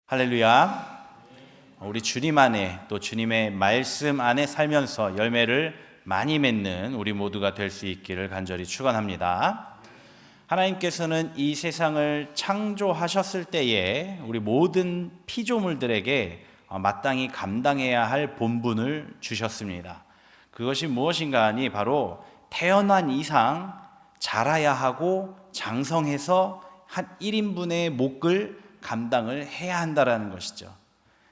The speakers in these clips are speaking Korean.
할렐루야. 우리 주님 안에 또 주님의 말씀 안에 살면서 열매를 많이 맺는 우리 모두가 될 수 있기를 간절히 축원합니다. 하나님께서는 이 세상을 창조하셨을 때에 우리 모든 피조물들에게 마땅히 감당해야 할 본분을 주셨습니다. 그것이 무엇인가 하니 바로 태어난 이상 자라야 하고 장성해서 한 1인분의 몫을 감당을 해야 한다라는 것이죠.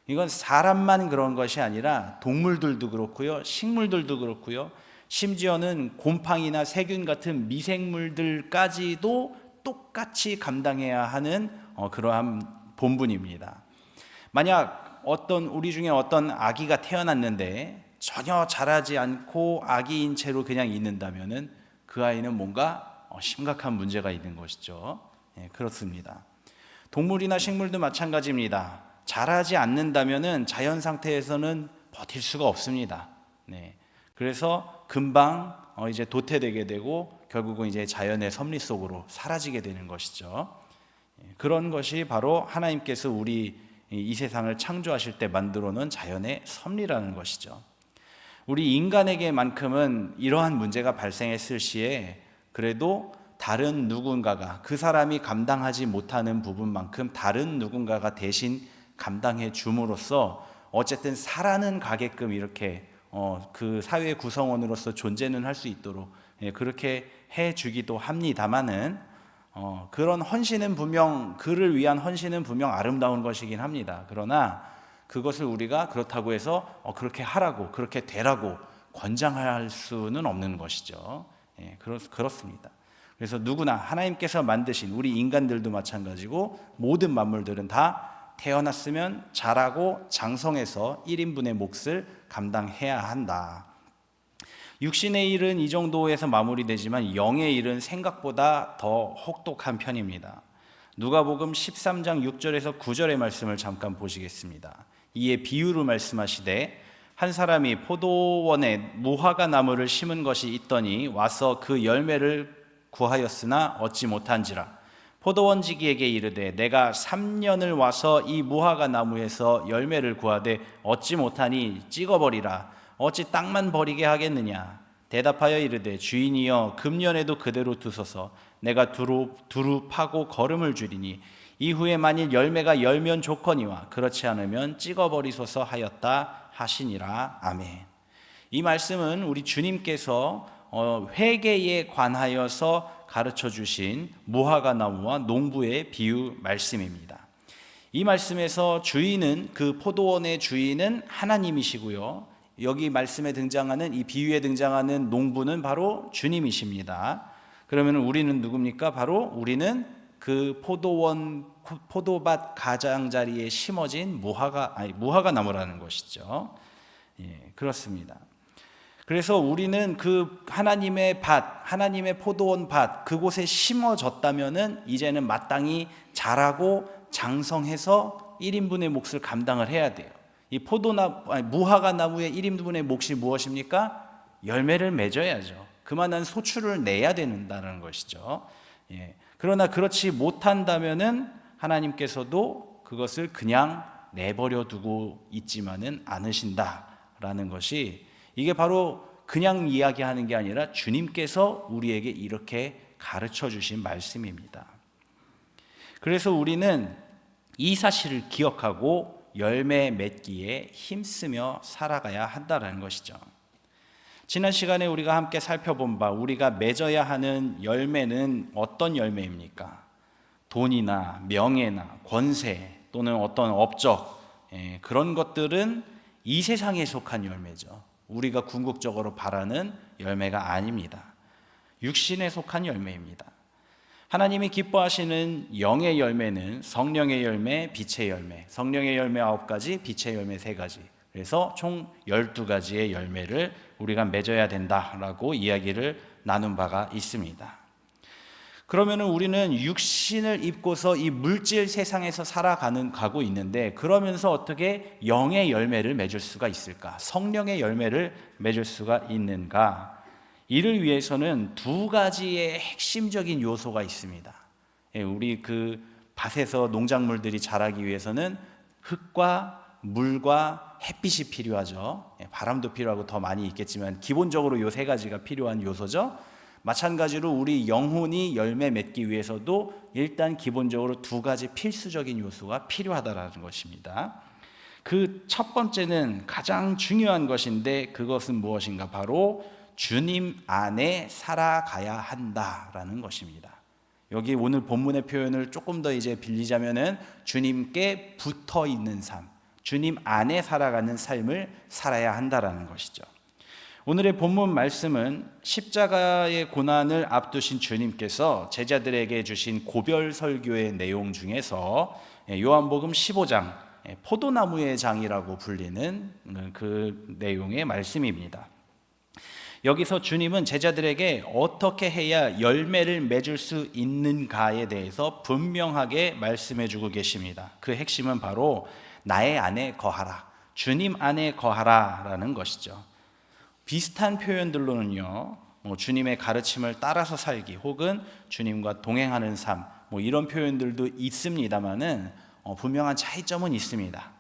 이건 사람만 그런 것이 아니라 동물들도 그렇고요, 식물들도 그렇고요, 심지어는 곰팡이나 세균 같은 미생물들까지도 똑같이 감당해야 하는 그러한 본분입니다. 만약 우리 중에 어떤 아기가 태어났는데 전혀 자라지 않고 아기인 채로 그냥 있는다면은 그 아이는 뭔가 심각한 문제가 있는 것이죠. 그렇습니다. 동물이나 식물도 마찬가지입니다. 자라지 않는다면은 자연 상태에서는 버틸 수가 없습니다. 그래서 금방 이제 도태되게 되고 결국은 이제 자연의 섭리 속으로 사라지게 되는 것이죠. 그런 것이 바로 하나님께서 우리 이 세상을 창조하실 때 만들어 놓은 자연의 섭리라는 것이죠. 우리 인간에게만큼은 이러한 문제가 발생했을 시에 그래도 다른 누군가가 그 사람이 감당하지 못하는 부분만큼 다른 누군가가 대신 감당해 줌으로써 어쨌든 살아는 가게끔 이렇게 그 사회 구성원으로서 존재는 할 수 있도록 그렇게 해주기도 합니다마는 그런 헌신은 분명 그를 위한 헌신은 분명 아름다운 것이긴 합니다. 그러나 그것을 우리가 그렇다고 해서 그렇게 하라고 그렇게 되라고 권장할 수는 없는 것이죠. 그렇습니다. 그래서 누구나 하나님께서 만드신 우리 인간들도 마찬가지고 모든 만물들은 다 태어났으면 자라고 장성해서 1인분의 몫을 감당해야 한다. 육신의 일은 이 정도에서 마무리되지만 영의 일은 생각보다 더 혹독한 편입니다. 누가복음 13장 6절에서 9절의 말씀을 잠깐 보시겠습니다. 이에 비유로 말씀하시되 한 사람이 포도원에 무화과 나무를 심은 것이 있더니 와서 그 열매를 구하였으나 얻지 못한지라. 포도원지기에게 이르되 내가 3년을 와서 이 무화과 나무에서 열매를 구하되 얻지 못하니 찍어버리라. 어찌 땅만 버리게 하겠느냐. 대답하여 이르되 주인이여 금년에도 그대로 두소서. 내가 두루 파고 거름을 주리니 이후에 만일 열매가 열면 좋거니와 그렇지 않으면 찍어버리소서 하였다 하시니라. 아멘. 이 말씀은 우리 주님께서 회개에 관하여서 가르쳐 주신 무화과 나무와 농부의 비유 말씀입니다. 이 말씀에서 주인은 그 포도원의 주인은 하나님이시고요. 여기 말씀에 등장하는 이 비유에 등장하는 농부는 바로 주님이십니다. 그러면 우리는 누굽니까? 바로 우리는 그 포도밭 가장자리에 심어진 무화과 나무라는 것이죠. 그렇습니다. 그래서 우리는 그 하나님의 밭, 하나님의 포도원 밭 그곳에 심어졌다면은 이제는 마땅히 자라고 장성해서 1인분의 몫을 감당을 해야 돼요. 이 무화과 나무의 1인분의 몫이 무엇입니까? 열매를 맺어야죠. 그만한 소출을 내야 된다는 것이죠. 그러나 그렇지 못한다면은 하나님께서도 그것을 그냥 내버려 두고 있지만은 않으신다라는 것이 이게 바로 그냥 이야기하는 게 아니라 주님께서 우리에게 이렇게 가르쳐 주신 말씀입니다. 그래서 우리는 이 사실을 기억하고 열매 맺기에 힘쓰며 살아가야 한다는 것이죠. 지난 시간에 우리가 함께 살펴본 바 우리가 맺어야 하는 열매는 어떤 열매입니까? 돈이나 명예나 권세 또는 어떤 업적 그런 것들은 이 세상에 속한 열매죠. 우리가 궁극적으로 바라는 열매가 아닙니다. 육신에 속한 열매입니다. 하나님이 기뻐하시는 영의 열매는 성령의 열매, 빛의 열매, 성령의 열매 9가지, 빛의 열매 3가지. 그래서 총 12가지의 열매를 우리가 맺어야 된다라고 이야기를 나눈 바가 있습니다. 그러면 우리는 육신을 입고서 이 물질 세상에서 가고 있는데 그러면서 어떻게 영의 열매를 맺을 수가 있을까? 성령의 열매를 맺을 수가 있는가? 이를 위해서는 2가지의 핵심적인 요소가 있습니다. 우리 그 밭에서 농작물들이 자라기 위해서는 흙과 물과 햇빛이 필요하죠. 바람도 필요하고 더 많이 있겠지만 기본적으로 요 세 가지가 필요한 요소죠. 마찬가지로 우리 영혼이 열매 맺기 위해서도 일단 기본적으로 두 가지 필수적인 요소가 필요하다라는 것입니다. 그 첫 번째는 가장 중요한 것인데 그것은 무엇인가? 바로 주님 안에 살아가야 한다라는 것입니다. 여기 오늘 본문의 표현을 조금 더 이제 빌리자면은 주님께 붙어 있는 삶, 주님 안에 살아가는 삶을 살아야 한다라는 것이죠. 오늘의 본문 말씀은 십자가의 고난을 앞두신 주님께서 제자들에게 주신 고별 설교의 내용 중에서 요한복음 15장, 포도나무의 장이라고 불리는 그 내용의 말씀입니다. 여기서 주님은 제자들에게 어떻게 해야 열매를 맺을 수 있는가에 대해서 분명하게 말씀해 주고 계십니다. 그 핵심은 바로 나의 안에 거하라, 주님 안에 거하라 라는 것이죠. 비슷한 표현들로는요, 주님의 가르침을 따라서 살기 혹은 주님과 동행하는 삶, 이런 표현들도 있습니다만은 분명한 차이점은 있습니다.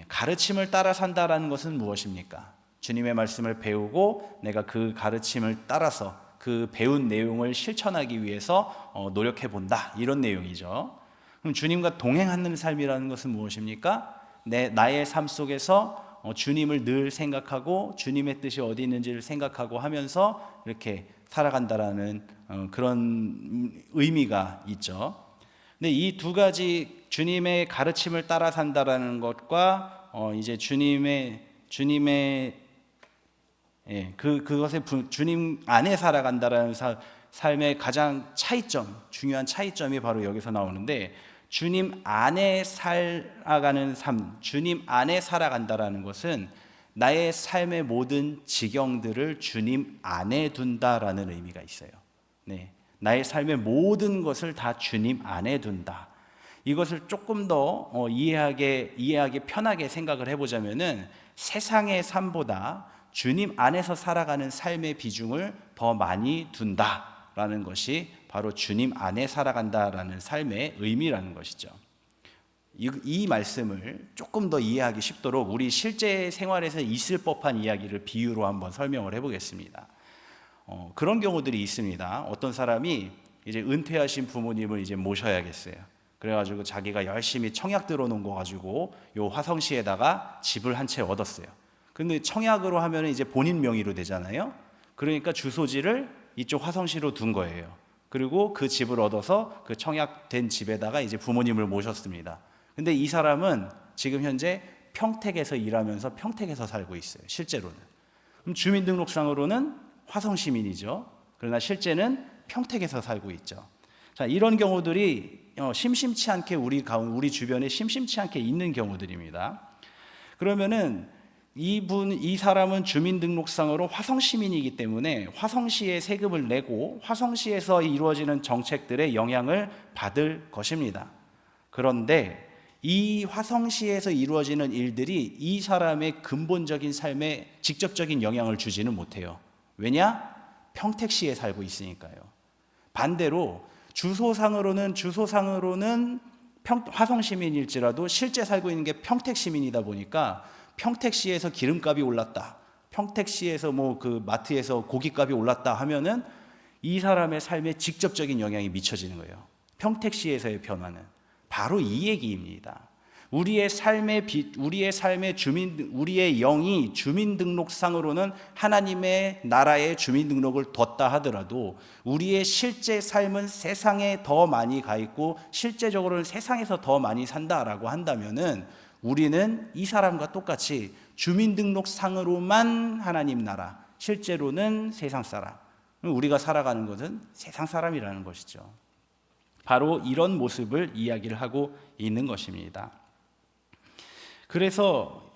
가르침을 따라 산다라는 것은 무엇입니까? 주님의 말씀을 배우고 내가 그 가르침을 따라서 그 배운 내용을 실천하기 위해서 노력해 본다, 이런 내용이죠. 그럼 주님과 동행하는 삶이라는 것은 무엇입니까? 나의 삶 속에서 주님을 늘 생각하고 주님의 뜻이 어디 있는지를 생각하고 하면서 이렇게 살아간다라는 그런 의미가 있죠. 근데 이 두 가지 주님의 가르침을 따라 산다라는 것과 이제 주님의 그것에 주님 안에 살아간다라는 삶의 가장 중요한 차이점이 바로 여기서 나오는데, 주님 안에 살아가는 삶, 주님 안에 살아간다라는 것은 나의 삶의 모든 지경들을 주님 안에 둔다라는 의미가 있어요. 나의 삶의 모든 것을 다 주님 안에 둔다. 이것을 조금 더 이해하기 편하게 생각을 해보자면은 세상의 삶보다 주님 안에서 살아가는 삶의 비중을 더 많이 둔다라는 것이 바로 주님 안에 살아간다라는 삶의 의미라는 것이죠. 이 말씀을 조금 더 이해하기 쉽도록 우리 실제 생활에서 있을 법한 이야기를 비유로 한번 설명을 해보겠습니다. 그런 경우들이 있습니다. 어떤 사람이 이제 은퇴하신 부모님을 이제 모셔야겠어요. 그래가지고 자기가 열심히 청약 들어놓은 거 가지고 요 화성시에다가 집을 한 채 얻었어요. 근데 청약으로 하면 이제 본인 명의로 되잖아요. 그러니까 주소지를 이쪽 화성시로 둔 거예요. 그리고 그 집을 얻어서 그 청약된 집에다가 이제 부모님을 모셨습니다. 근데 이 사람은 지금 현재 평택에서 일하면서 평택에서 살고 있어요. 실제로는. 그럼 주민등록상으로는 화성 시민이죠. 그러나 실제는 평택에서 살고 있죠. 자, 이런 경우들이 심심치 않게 우리 주변에 심심치 않게 있는 경우들입니다. 그러면은 이 사람은 주민등록상으로 화성 시민이기 때문에 화성시에 세금을 내고 화성시에서 이루어지는 정책들의 영향을 받을 것입니다. 그런데 이 화성시에서 이루어지는 일들이 이 사람의 근본적인 삶에 직접적인 영향을 주지는 못해요. 왜냐? 평택시에 살고 있으니까요. 반대로 주소상으로는 화성 시민일지라도 실제 살고 있는 게 평택 시민이다 보니까 평택시에서 기름값이 올랐다, 평택시에서 그 마트에서 고깃값이 올랐다 하면은 이 사람의 삶에 직접적인 영향이 미쳐지는 거예요. 평택시에서의 변화는 바로 이 얘기입니다. 우리의 영이 주민등록상으로는 하나님의 나라의 주민등록을 뒀다 하더라도 우리의 실제 삶은 세상에 더 많이 가 있고 실제적으로는 세상에서 더 많이 산다라고 한다면은 우리는 이 사람과 똑같이 주민등록상으로만 하나님 나라, 실제로는 세상 사람, 우리가 살아가는 것은 세상 사람이라는 것이죠. 바로 이런 모습을 이야기를 하고 있는 것입니다. 그래서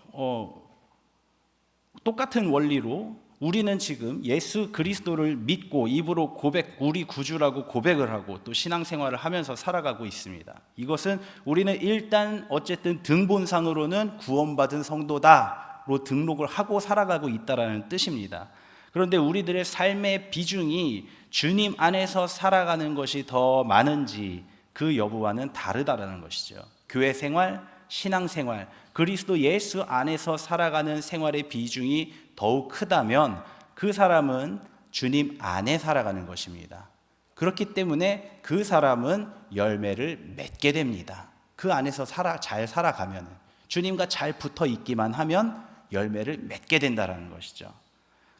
똑같은 원리로 우리는 지금 예수 그리스도를 믿고 입으로 우리 구주라고 고백을 하고 또 신앙생활을 하면서 살아가고 있습니다. 이것은 우리는 일단 어쨌든 등본상으로는 구원받은 성도다로 등록을 하고 살아가고 있다라는 뜻입니다. 그런데 우리들의 삶의 비중이 주님 안에서 살아가는 것이 더 많은지 그 여부와는 다르다라는 것이죠. 교회 생활, 신앙생활, 그리스도 예수 안에서 살아가는 생활의 비중이 더욱 크다면 그 사람은 주님 안에 살아가는 것입니다. 그렇기 때문에 그 사람은 열매를 맺게 됩니다. 그 안에서 잘 살아가면, 주님과 잘 붙어 있기만 하면 열매를 맺게 된다는 것이죠.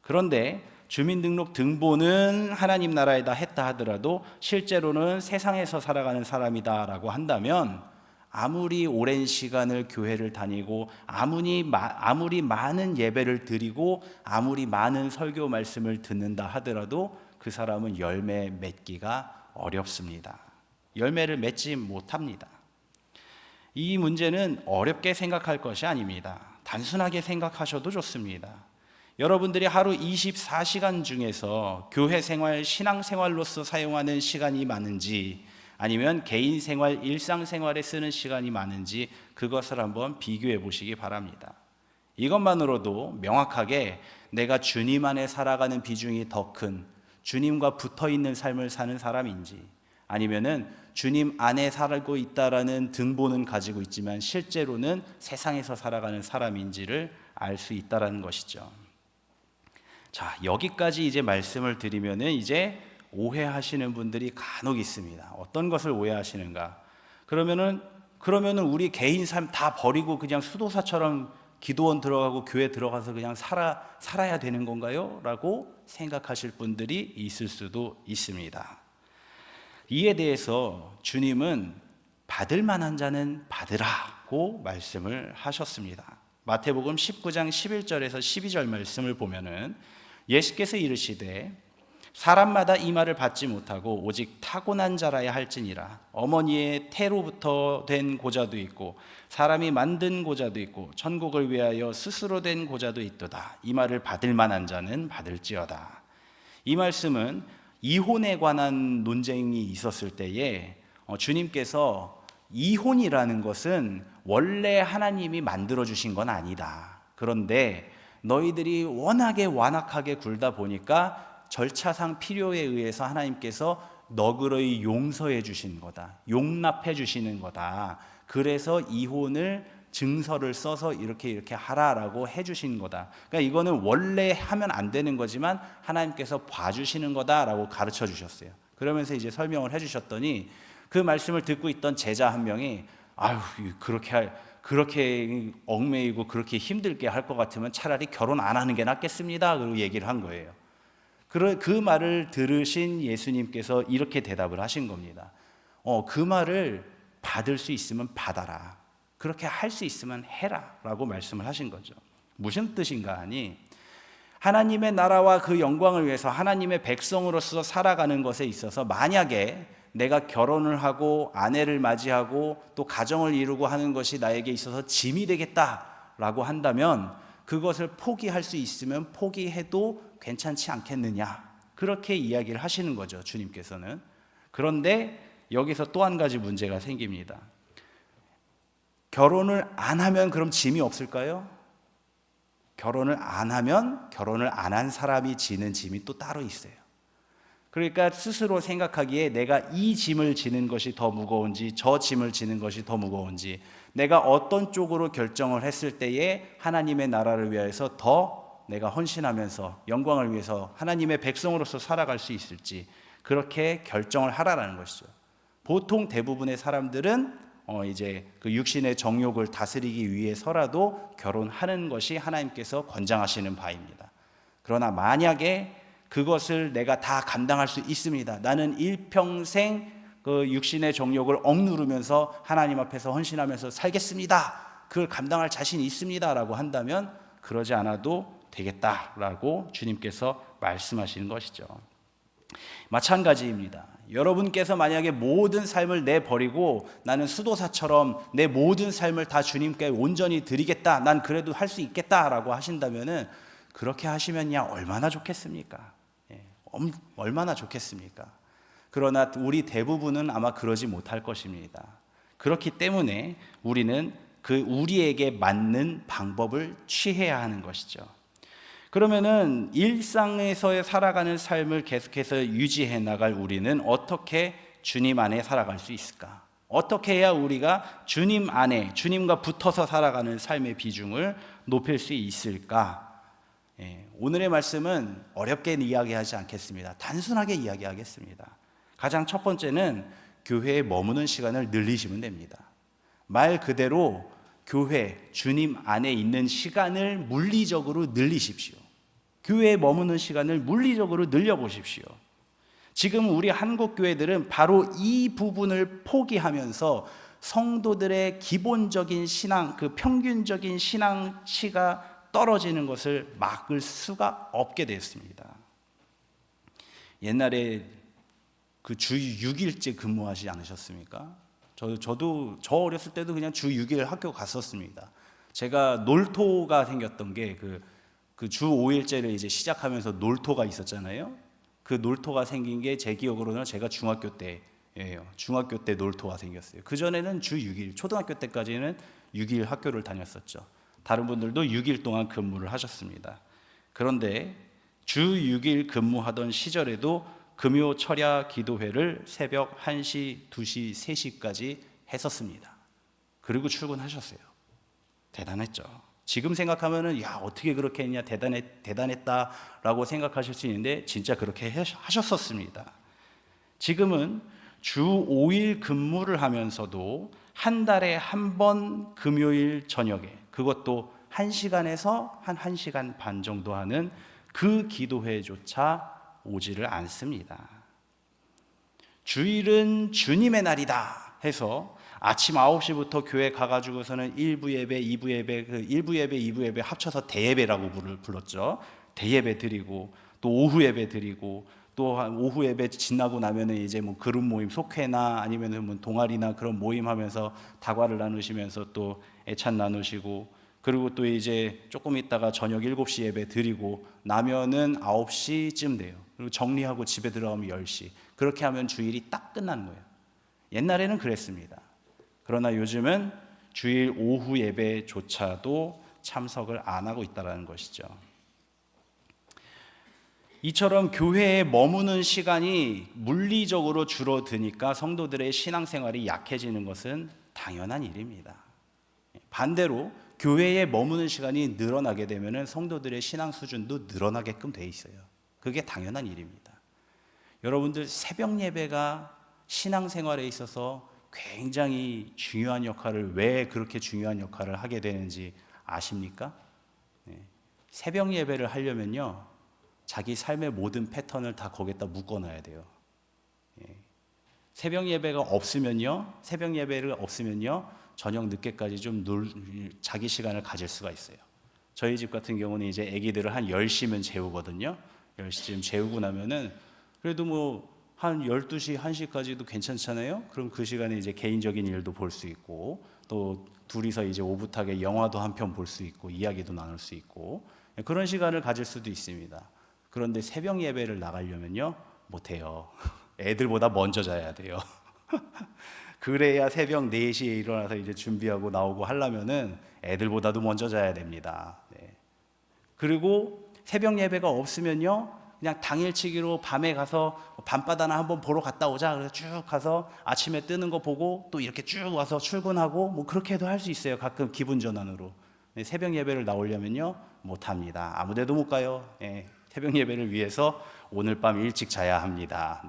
그런데 주민등록 등본은 하나님 나라에다 했다 하더라도 실제로는 세상에서 살아가는 사람이다라고 한다면 아무리 오랜 시간을 교회를 다니고 아무리 많은 예배를 드리고 아무리 많은 설교 말씀을 듣는다 하더라도 그 사람은 열매 맺기가 어렵습니다. 열매를 맺지 못합니다. 이 문제는 어렵게 생각할 것이 아닙니다. 단순하게 생각하셔도 좋습니다. 여러분들이 하루 24시간 중에서 교회 생활, 신앙 생활로서 사용하는 시간이 많은지 아니면 개인 생활, 일상 생활에 쓰는 시간이 많은지 그것을 한번 비교해 보시기 바랍니다. 이것만으로도 명확하게 내가 주님 안에 살아가는 비중이 더 큰 주님과 붙어 있는 삶을 사는 사람인지 아니면은 주님 안에 살고 있다라는 등본은 가지고 있지만 실제로는 세상에서 살아가는 사람인지를 알 수 있다라는 것이죠. 자, 여기까지 이제 말씀을 드리면은 이제 오해하시는 분들이 간혹 있습니다. 어떤 것을 오해하시는가? 그러면은 우리 개인 삶 다 버리고 그냥 수도사처럼 기도원 들어가고 교회 들어가서 그냥 살아야 되는 건가요? 라고 생각하실 분들이 있을 수도 있습니다. 이에 대해서 주님은 받을 만한 자는 받으라고 말씀을 하셨습니다. 마태복음 19장 11절에서 12절 말씀을 보면은 예수께서 이르시되 사람마다 이 말을 받지 못하고 오직 타고난 자라야 할지니라. 어머니의 태로부터 된 고자도 있고 사람이 만든 고자도 있고 천국을 위하여 스스로 된 고자도 있도다. 이 말을 받을 만한 자는 받을지어다. 이 말씀은 이혼에 관한 논쟁이 있었을 때에 주님께서 이혼이라는 것은 원래 하나님이 만들어 주신 건 아니다. 그런데 너희들이 워낙에 완악하게 굴다 보니까 절차상 필요에 의해서 하나님께서 너그러이 용서해 주신 거다. 용납해 주시는 거다. 그래서 이혼을 증서를 써서 이렇게 하라라고 해 주신 거다. 그러니까 이거는 원래 하면 안 되는 거지만 하나님께서 봐주시는 거다라고 가르쳐 주셨어요. 그러면서 이제 설명을 해 주셨더니 그 말씀을 듣고 있던 제자 한 명이 아유, 그렇게 얽매이고 그렇게 힘들게 할 것 같으면 차라리 결혼 안 하는 게 낫겠습니다. 그리고 얘기를 한 거예요. 그 말을 들으신 예수님께서 이렇게 대답을 하신 겁니다. 그 말을 받을 수 있으면 받아라. 그렇게 할 수 있으면 해라. 라고 말씀을 하신 거죠. 무슨 뜻인가 하니 하나님의 나라와 그 영광을 위해서 하나님의 백성으로서 살아가는 것에 있어서 만약에 내가 결혼을 하고 아내를 맞이하고 또 가정을 이루고 하는 것이 나에게 있어서 짐이 되겠다라고 한다면 그것을 포기할 수 있으면 포기해도 괜찮지 않겠느냐, 그렇게 이야기를 하시는 거죠, 주님께서는. 그런데 여기서 또 한 가지 문제가 생깁니다. 결혼을 안 하면 그럼 짐이 없을까요? 결혼을 안 하면 결혼을 안 한 사람이 지는 짐이 또 따로 있어요. 그러니까 스스로 생각하기에 내가 이 짐을 지는 것이 더 무거운지 저 짐을 지는 것이 더 무거운지, 내가 어떤 쪽으로 결정을 했을 때에 하나님의 나라를 위해서 더 내가 헌신하면서 영광을 위해서 하나님의 백성으로서 살아갈 수 있을지, 그렇게 결정을 하라라는 것이죠. 보통 대부분의 사람들은 이제 그 육신의 정욕을 다스리기 위해서라도 결혼하는 것이 하나님께서 권장하시는 바입니다. 그러나 만약에 그것을 내가 다 감당할 수 있습니다. 나는 일평생 그 육신의 정욕을 억누르면서 하나님 앞에서 헌신하면서 살겠습니다. 그걸 감당할 자신이 있습니다라고 한다면 그러지 않아도 되겠다라고 주님께서 말씀하시는 것이죠. 마찬가지입니다. 여러분께서 만약에 모든 삶을 내버리고 나는 수도사처럼 내 모든 삶을 다 주님께 온전히 드리겠다, 난 그래도 할 수 있겠다라고 하신다면은 그렇게 하시면야 얼마나 좋겠습니까? 얼마나 좋겠습니까? 그러나 우리 대부분은 아마 그러지 못할 것입니다. 그렇기 때문에 우리는 우리에게 맞는 방법을 취해야 하는 것이죠. 그러면은 일상에서 살아가는 삶을 계속해서 유지해 나갈 우리는 어떻게 주님 안에 살아갈 수 있을까? 어떻게 해야 우리가 주님 안에 주님과 붙어서 살아가는 삶의 비중을 높일 수 있을까? 오늘의 말씀은 어렵게 이야기하지 않겠습니다. 단순하게 이야기하겠습니다. 가장 첫 번째는 교회에 머무는 시간을 늘리시면 됩니다. 말 그대로 교회, 주님 안에 있는 시간을 물리적으로 늘리십시오. 교회에 머무는 시간을 물리적으로 늘려보십시오. 지금 우리 한국 교회들은 바로 이 부분을 포기하면서 성도들의 기본적인 신앙, 그 평균적인 신앙치가 떨어지는 것을 막을 수가 없게 됐습니다. 옛날에 그 주 6일째 근무하지 않으셨습니까? 저 어렸을 때도 그냥 주 6일 학교 갔었습니다. 제가 놀토가 생겼던 게 그 주 5일째를 이제 시작하면서 놀토가 있었잖아요. 그 놀토가 생긴 게 제 기억으로는 제가 중학교 때예요. 중학교 때 놀토가 생겼어요. 그 전에는 주 6일, 초등학교 때까지는 6일 학교를 다녔었죠. 다른 분들도 6일 동안 근무를 하셨습니다. 그런데 주 6일 근무하던 시절에도 금요 철야 기도회를 새벽 1시, 2시, 3시까지 했었습니다. 그리고 출근하셨어요. 대단했죠. 지금 생각하면은 야, 어떻게 그렇게 했냐, 대단했다라고 생각하실 수 있는데 진짜 그렇게 하셨었습니다. 지금은 주 5일 근무를 하면서도 한 달에 한 번 금요일 저녁에, 그것도 1시간에서 한 1시간 반 정도 하는 그 기도회조차 오지를 않습니다. 주일은 주님의 날이다 해서 아침 9시부터 교회 가가지고서는 1부 예배, 2부 예배, 그 1부 예배, 2부 예배 합쳐서 대예배라고 불렀죠. 대예배 드리고 또 오후 예배 드리고 또 오후 예배 지나고 나면은 이제 뭐 그룹 모임, 속회나 아니면은 뭐 동아리나 그런 모임 하면서 다과를 나누시면서 또 애찬 나누시고, 그리고 또 이제 조금 있다가 저녁 7시 예배 드리고 나면은 9시쯤 돼요. 그리고 정리하고 집에 들어가면 10시. 그렇게 하면 주일이 딱 끝나는 거예요. 옛날에는 그랬습니다. 그러나 요즘은 주일 오후 예배조차도 참석을 안 하고 있다는 것이죠. 이처럼 교회에 머무는 시간이 물리적으로 줄어드니까 성도들의 신앙생활이 약해지는 것은 당연한 일입니다. 반대로 교회에 머무는 시간이 늘어나게 되면 성도들의 신앙 수준도 늘어나게끔 돼 있어요. 그게 당연한 일입니다. 여러분들, 새벽 예배가 신앙생활에 있어서 굉장히 중요한 역할을, 왜 그렇게 중요한 역할을 하게 되는지 아십니까? 새벽 예배를 하려면요, 자기 삶의 모든 패턴을 다 거기에다 묶어놔야 돼요. 새벽 예배를 없으면요, 저녁 늦게까지 좀 자기 시간을 가질 수가 있어요. 저희 집 같은 경우는 이제 아기들을 한 10시면 재우거든요. 10시쯤 재우고 나면은 그래도 뭐 한 12시, 1시까지도 괜찮잖아요. 그럼 그 시간에 이제 개인적인 일도 볼 수 있고, 또 둘이서 이제 오붓하게 영화도 한 편 볼 수 있고, 이야기도 나눌 수 있고, 그런 시간을 가질 수도 있습니다. 그런데 새벽 예배를 나가려면요, 못해요. 애들보다 먼저 자야 돼요. 그래야 새벽 4시에 일어나서 이제 준비하고 나오고 하려면은 애들보다도 먼저 자야 됩니다. 그리고 새벽 예배가 없으면요, 그냥 당일치기로 밤에 가서 밤바다나 한번 보러 갔다 오자. 그래서 쭉 가서 아침에 뜨는 거 보고 또 이렇게 쭉 와서 출근하고, 뭐 그렇게도 할 수 있어요. 가끔 기분 전환으로. 새벽 예배를 나오려면요, 못합니다. 아무데도 못 가요. 새벽 예배를 위해서 오늘 밤 일찍 자야 합니다.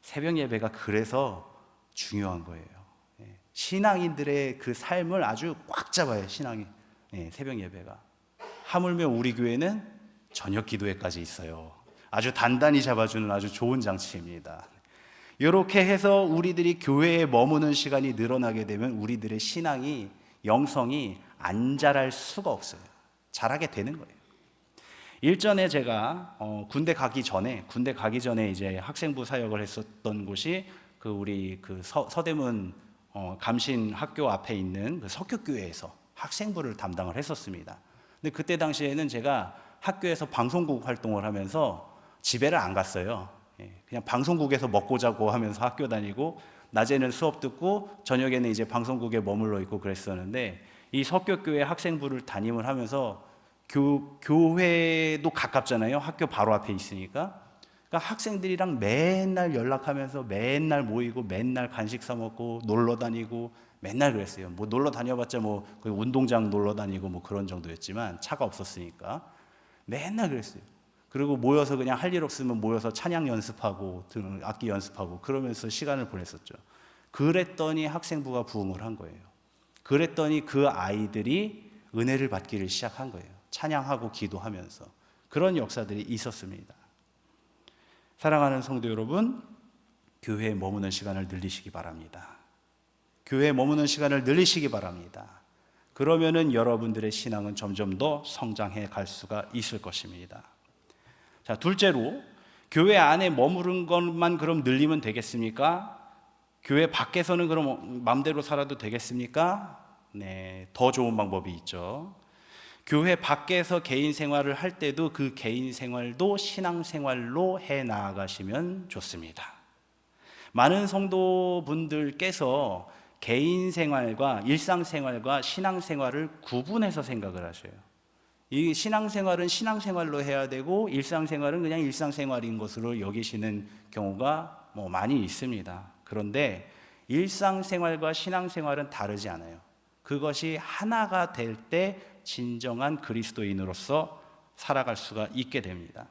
새벽 예배가 그래서 중요한 거예요. 신앙인들의 그 삶을 아주 꽉 잡아요, 신앙이. 새벽 예배가. 하물며 우리 교회는 저녁 기도회까지 있어요. 아주 단단히 잡아주는 아주 좋은 장치입니다. 이렇게 해서 우리들이 교회에 머무는 시간이 늘어나게 되면 우리들의 신앙이, 영성이 안 자랄 수가 없어요. 자라게 되는 거예요. 일전에 제가 군대 가기 전에 이제 학생부 사역을 했었던 곳이 우리 서대문 감신 학교 앞에 있는 그 석교교회에서 학생부를 담당을 했었습니다. 근데 그때 당시에는 제가 학교에서 방송국 활동을 하면서 집에를 안 갔어요. 그냥 방송국에서 먹고 자고 하면서 학교 다니고, 낮에는 수업 듣고 저녁에는 이제 방송국에 머물러 있고 그랬었는데, 이 석교교회 학생부를 담임을 하면서 교회도 가깝잖아요. 학교 바로 앞에 있으니까. 그러니까 학생들이랑 맨날 연락하면서 맨날 모이고 맨날 간식 사 먹고 놀러 다니고 맨날 그랬어요. 뭐 놀러 다녀봤자 뭐 그 운동장 놀러 다니고 뭐 그런 정도였지만 차가 없었으니까 맨날 그랬어요. 그리고 모여서 그냥 할 일 없으면 모여서 찬양 연습하고 악기 연습하고 그러면서 시간을 보냈었죠. 그랬더니 학생부가 부흥을 한 거예요. 그랬더니 그 아이들이 은혜를 받기를 시작한 거예요. 찬양하고 기도하면서. 그런 역사들이 있었습니다. 사랑하는 성도 여러분, 교회에 머무는 시간을 늘리시기 바랍니다. 교회에 머무는 시간을 늘리시기 바랍니다. 그러면은 여러분들의 신앙은 점점 더 성장해 갈 수가 있을 것입니다. 자, 둘째로, 교회 안에 머무른 것만 그럼 늘리면 되겠습니까? 교회 밖에서는 그럼 마음대로 살아도 되겠습니까? 네, 더 좋은 방법이 있죠. 교회 밖에서 개인 생활을 할 때도 그 개인 생활도 신앙 생활로 해 나아가시면 좋습니다. 많은 성도분들께서 개인 생활과 일상 생활과 신앙 생활을 구분해서 생각을 하셔요. 이 신앙 생활은 신앙 생활로 해야 되고 일상 생활은 그냥 일상 생활인 것으로 여기시는 경우가 많이 있습니다. 그런데 일상 생활과 신앙 생활은 다르지 않아요. 그것이 하나가 될 때 진정한 그리스도인으로서 살아갈 수가 있게 됩니다.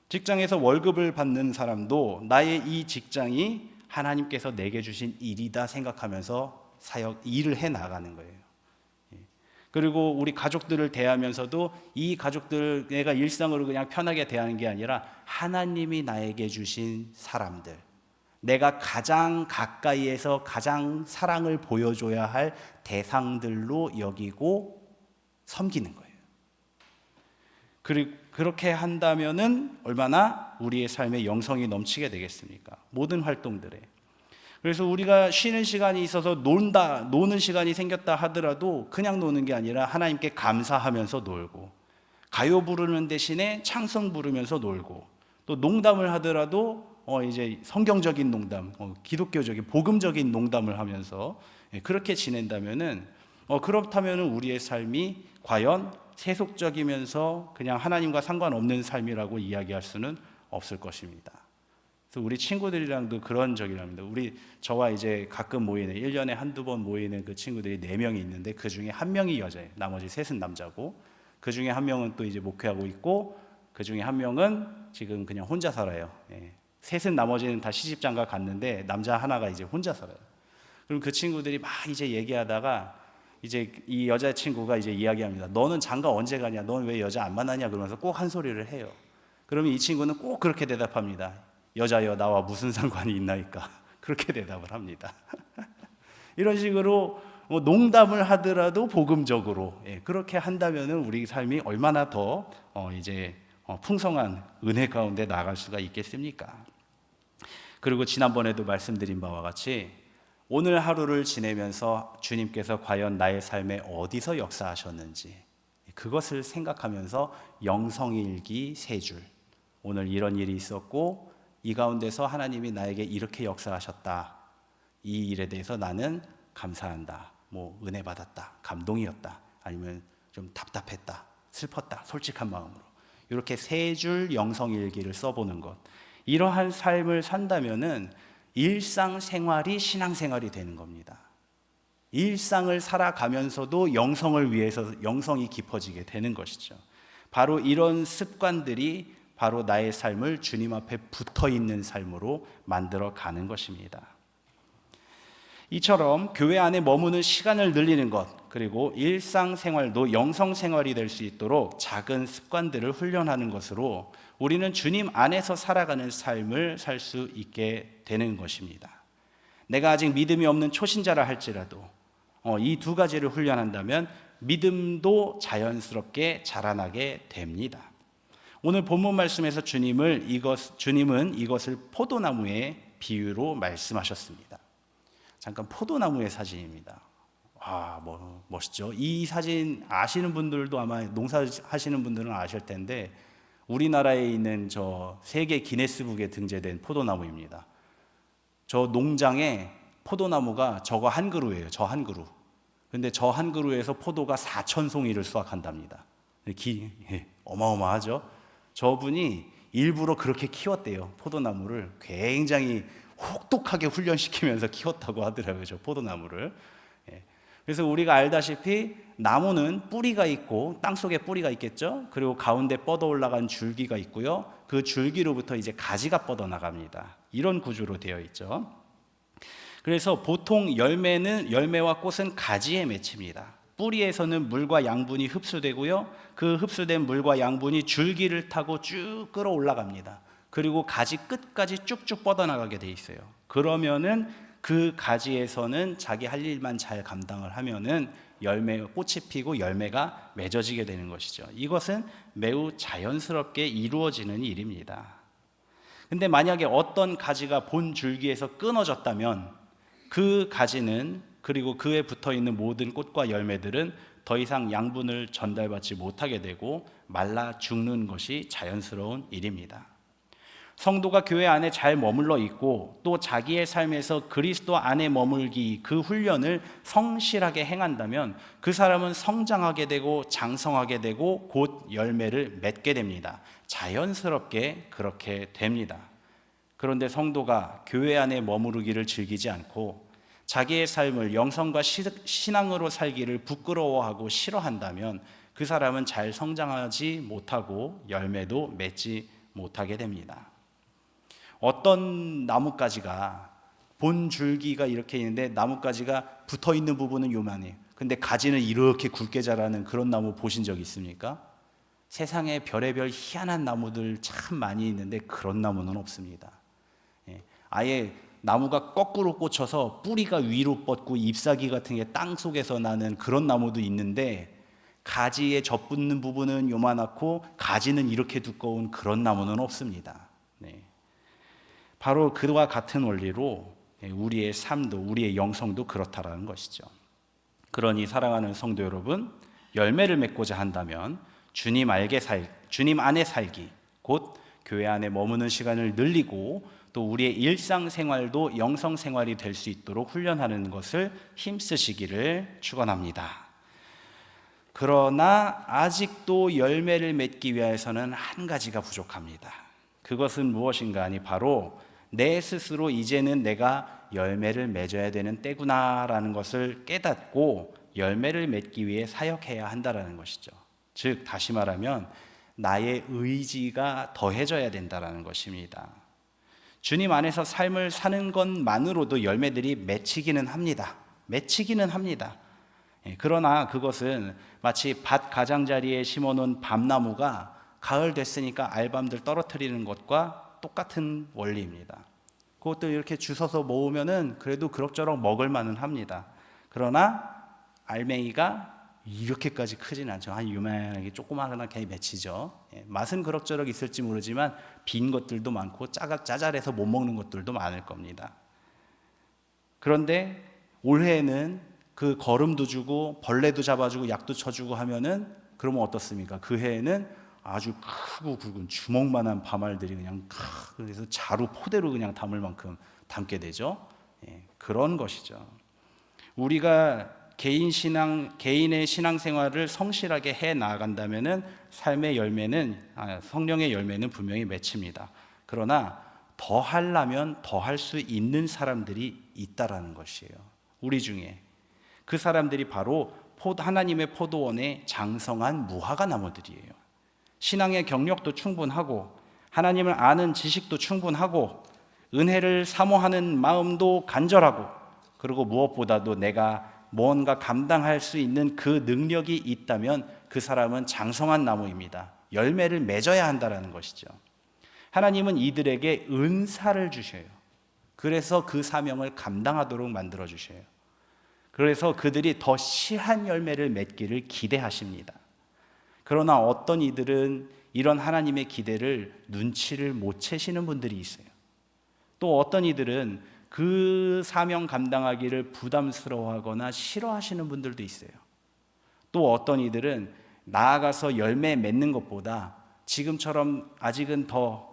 직장에서 월급을 받는 사람도 나의 이 직장이 하나님께서 내게 주신 일이다 생각하면서 일을 해 나가는 거예요. 그리고 우리 가족들을 대하면서도 이 가족들 내가 일상으로 그냥 편하게 대하는 게 아니라 하나님이 나에게 주신 사람들, 내가 가장 가까이에서 가장 사랑을 보여줘야 할 대상들로 여기고 섬기는 거예요. 그리고 그렇게 한다면은 얼마나 우리의 삶에 영성이 넘치게 되겠습니까? 모든 활동들에. 그래서 우리가 쉬는 시간이 있어서 노는 시간이 생겼다 하더라도 그냥 노는 게 아니라 하나님께 감사하면서 놀고, 가요 부르는 대신에 찬송 부르면서 놀고, 또 농담을 하더라도 이제 성경적인 농담, 기독교적인 복음적인 농담을 하면서 그렇게 지낸다면은 그렇다면은 우리의 삶이 과연 세속적이면서 그냥 하나님과 상관없는 삶이라고 이야기할 수는 없을 것입니다. 그래서 우리 친구들이랑도 그런 적이랍니다. 저와 이제 가끔 모이는 1년에 한두 번 모이는 그 친구들이 4명이 있는데 그 중에 1명이 여자예요. 나머지 셋은 남자고, 그 중에 1명은 또 이제 목회하고 있고, 그 중에 1명은 지금 그냥 혼자 살아요. 셋은 나머지는 다 시집장가 갔는데 남자 하나가 이제 혼자 살아요. 그럼 그 친구들이 막 이제 얘기하다가 이제 이 여자친구가 이제 이야기합니다. 너는 장가 언제 가냐? 너는 왜 여자 안 만나냐? 그러면서 꼭 한 소리를 해요. 그러면 이 친구는 꼭 그렇게 대답합니다. 여자여 나와 무슨 상관이 있나이까? 그렇게 대답을 합니다. 이런 식으로 농담을 하더라도 복음적으로 그렇게 한다면은 우리 삶이 얼마나 더 이제 풍성한 은혜 가운데 나아갈 수가 있겠습니까? 그리고 지난번에도 말씀드린 바와 같이 오늘 하루를 지내면서 주님께서 과연 나의 삶에 어디서 역사하셨는지 그것을 생각하면서 영성일기 3줄, 오늘 이런 일이 있었고 이 가운데서 하나님이 나에게 이렇게 역사하셨다, 이 일에 대해서 나는 감사한다, 은혜 받았다, 감동이었다, 아니면 좀 답답했다, 슬펐다, 솔직한 마음으로 이렇게 3줄 영성일기를 써보는 것, 이러한 삶을 산다면은 일상생활이 신앙생활이 되는 겁니다. 일상을 살아가면서도 영성을 위해서 영성이 깊어지게 되는 것이죠. 바로 이런 습관들이 바로 나의 삶을 주님 앞에 붙어있는 삶으로 만들어 가는 것입니다. 이처럼 교회 안에 머무는 시간을 늘리는 것, 그리고 일상생활도 영성생활이 될 수 있도록 작은 습관들을 훈련하는 것으로 우리는 주님 안에서 살아가는 삶을 살 수 있게 되는 것입니다. 내가 아직 믿음이 없는 초신자라 할지라도 이 2가지를 훈련한다면 믿음도 자연스럽게 자라나게 됩니다. 오늘 본문 말씀에서 주님은 이것을 포도나무의 비유로 말씀하셨습니다. 잠깐 포도나무의 사진입니다. 멋있죠? 이 사진 아시는 분들도 아마 농사하시는 분들은 아실 텐데 우리나라에 있는 저 세계 기네스북에 등재된 포도나무입니다. 저 농장에 포도나무가 저거 한 그루예요. 저 한 그루. 근데 저 한 그루에서 포도가 4,000송이를 수확한답니다. 어마어마하죠? 저분이 일부러 그렇게 키웠대요. 포도나무를 굉장히 혹독하게 훈련시키면서 키웠다고 하더라고요. 저 포도나무를. 예. 그래서 우리가 알다시피 나무는 뿌리가 있고 땅속에 뿌리가 있겠죠. 그리고 가운데 뻗어 올라간 줄기가 있고요. 그 줄기로부터 이제 가지가 뻗어 나갑니다. 이런 구조로 되어 있죠. 그래서 보통 열매와 꽃은 가지에 맺힙니다. 뿌리에서는 물과 양분이 흡수되고요. 그 흡수된 물과 양분이 줄기를 타고 쭉 끌어올라갑니다. 그리고 가지 끝까지 쭉쭉 뻗어나가게 돼 있어요. 그러면은 그 가지에서는 자기 할 일만 잘 감당을 하면은 꽃이 피고 열매가 맺어지게 되는 것이죠. 이것은 매우 자연스럽게 이루어지는 일입니다. 근데 만약에 어떤 가지가 본 줄기에서 끊어졌다면 그 가지는, 그리고 그에 붙어 있는 모든 꽃과 열매들은 더 이상 양분을 전달받지 못하게 되고 말라 죽는 것이 자연스러운 일입니다. 성도가 교회 안에 잘 머물러 있고 또 자기의 삶에서 그리스도 안에 머물기, 그 훈련을 성실하게 행한다면 그 사람은 성장하게 되고 장성하게 되고 곧 열매를 맺게 됩니다. 자연스럽게 그렇게 됩니다. 그런데 성도가 교회 안에 머무르기를 즐기지 않고 자기의 삶을 영성과 신앙으로 살기를 부끄러워하고 싫어한다면 그 사람은 잘 성장하지 못하고 열매도 맺지 못하게 됩니다. 어떤 나뭇가지가 본 줄기가 이렇게 있는데 나뭇가지가 붙어 있는 부분은 요만해요. 근데 가지는 이렇게 굵게 자라는 그런 나무 보신 적 있습니까? 세상에 별의별 희한한 나무들 참 많이 있는데 그런 나무는 없습니다. 아예 나무가 거꾸로 꽂혀서 뿌리가 위로 뻗고 잎사귀 같은 게 땅 속에서 나는 그런 나무도 있는데 가지에 젖붙는 부분은 요만하고 가지는 이렇게 두꺼운 그런 나무는 없습니다. 바로 그와 같은 원리로 우리의 삶도, 우리의 영성도 그렇다라는 것이죠. 그러니 사랑하는 성도 여러분, 열매를 맺고자 한다면 주님 안에 살기, 곧 교회 안에 머무는 시간을 늘리고 또 우리의 일상생활도 영성생활이 될 수 있도록 훈련하는 것을 힘쓰시기를 축원합니다. 그러나 아직도 열매를 맺기 위해서는 한 가지가 부족합니다. 그것은 무엇인가 하니 바로 내 스스로 이제는 내가 열매를 맺어야 되는 때구나라는 것을 깨닫고 열매를 맺기 위해 사역해야 한다는 것이죠. 즉 다시 말하면 나의 의지가 더해져야 된다는 것입니다. 주님 안에서 삶을 사는 것만으로도 열매들이 맺히기는 합니다. 그러나 그것은 마치 밭 가장자리에 심어놓은 밤나무가 가을 됐으니까 알밤들 떨어뜨리는 것과 똑같은 원리입니다. 그것도 이렇게 주워서 모으면은 그래도 그럭저럭 먹을 만은 합니다. 그러나 알맹이가 이렇게까지 크진 않죠. 한 요만하게 조그마하게 맺히죠. 맛은 그럭저럭 있을지 모르지만 빈 것들도 많고 짜잘해서 못 먹는 것들도 많을 겁니다. 그런데 올해에는 그 거름도 주고 벌레도 잡아주고 약도 쳐주고 하면은 그러면 어떻습니까? 그 해에는 아주 크고 굵은 주먹만한 밤알들이 그냥 그래서 자루 포대로 그냥 담을 만큼 담게 되죠. 그런 것이죠. 우리가 개인의 신앙생활을 성실하게 해 나아간다면은 삶의 열매는 성령의 열매는 분명히 맺힙니다. 그러나 더 하려면 더 할 수 있는 사람들이 있다라는 것이에요. 우리 중에 그 사람들이 바로 하나님의 포도원의 장성한 무화과 나무들이에요. 신앙의 경력도 충분하고 하나님을 아는 지식도 충분하고 은혜를 사모하는 마음도 간절하고 그리고 무엇보다도 내가 뭔가 감당할 수 있는 그 능력이 있다면 그 사람은 장성한 나무입니다. 열매를 맺어야 한다는 것이죠. 하나님은 이들에게 은사를 주셔요. 그래서 그 사명을 감당하도록 만들어 주셔요. 그래서 그들이 더 실한 열매를 맺기를 기대하십니다. 그러나 어떤 이들은 이런 하나님의 기대를 눈치를 못 채시는 분들이 있어요. 또 어떤 이들은 그 사명 감당하기를 부담스러워하거나 싫어하시는 분들도 있어요. 또 어떤 이들은 나아가서 열매 맺는 것보다 지금처럼 아직은 더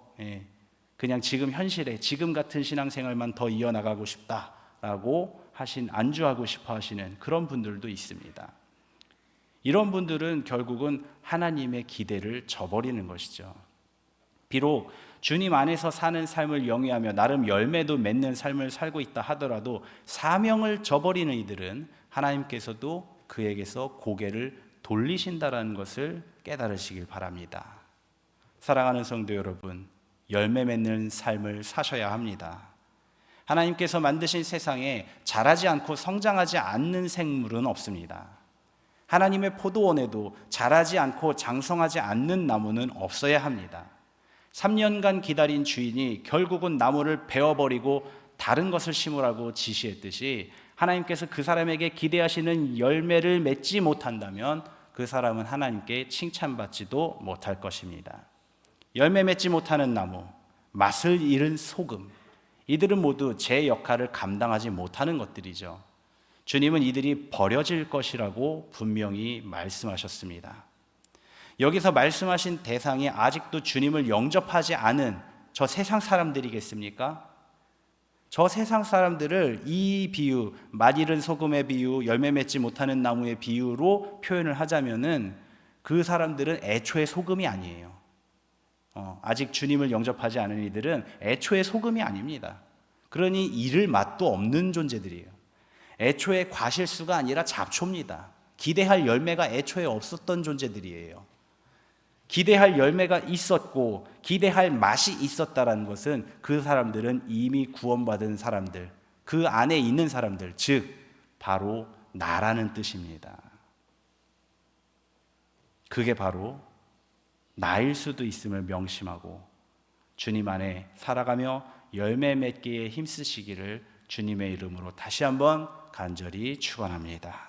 그냥 지금 현실에 지금 같은 신앙생활만 더 이어나가고 싶다라고 안주하고 싶어 하시는 그런 분들도 있습니다. 이런 분들은 결국은 하나님의 기대를 저버리는 것이죠. 비록 주님 안에서 사는 삶을 영위하며 나름 열매도 맺는 삶을 살고 있다 하더라도 사명을 저버리는 이들은 하나님께서도 그에게서 고개를 돌리신다라는 것을 깨달으시길 바랍니다. 사랑하는 성도 여러분, 열매 맺는 삶을 사셔야 합니다. 하나님께서 만드신 세상에 자라지 않고 성장하지 않는 생물은 없습니다. 하나님의 포도원에도 자라지 않고 장성하지 않는 나무는 없어야 합니다. 3년간 기다린 주인이 결국은 나무를 베어버리고 다른 것을 심으라고 지시했듯이 하나님께서 그 사람에게 기대하시는 열매를 맺지 못한다면 그 사람은 하나님께 칭찬받지도 못할 것입니다. 열매 맺지 못하는 나무, 맛을 잃은 소금, 이들은 모두 제 역할을 감당하지 못하는 것들이죠. 주님은 이들이 버려질 것이라고 분명히 말씀하셨습니다. 여기서 말씀하신 대상이 아직도 주님을 영접하지 않은 저 세상 사람들이겠습니까? 저 세상 사람들을 이 비유, 맛 잃은 소금의 비유, 열매 맺지 못하는 나무의 비유로 표현을 하자면은 그 사람들은 애초에 소금이 아니에요. 아직 주님을 영접하지 않은 이들은 애초에 소금이 아닙니다. 그러니 잃을 맛도 없는 존재들이에요. 애초에 과실수가 아니라 잡초입니다. 기대할 열매가 애초에 없었던 존재들이에요. 기대할 열매가 있었고 기대할 맛이 있었다라는 것은 그 사람들은 이미 구원받은 사람들, 그 안에 있는 사람들, 즉 바로 나라는 뜻입니다. 그게 바로 나일 수도 있음을 명심하고 주님 안에 살아가며 열매 맺기에 힘쓰시기를 주님의 이름으로 다시 한번 간절히 축원합니다.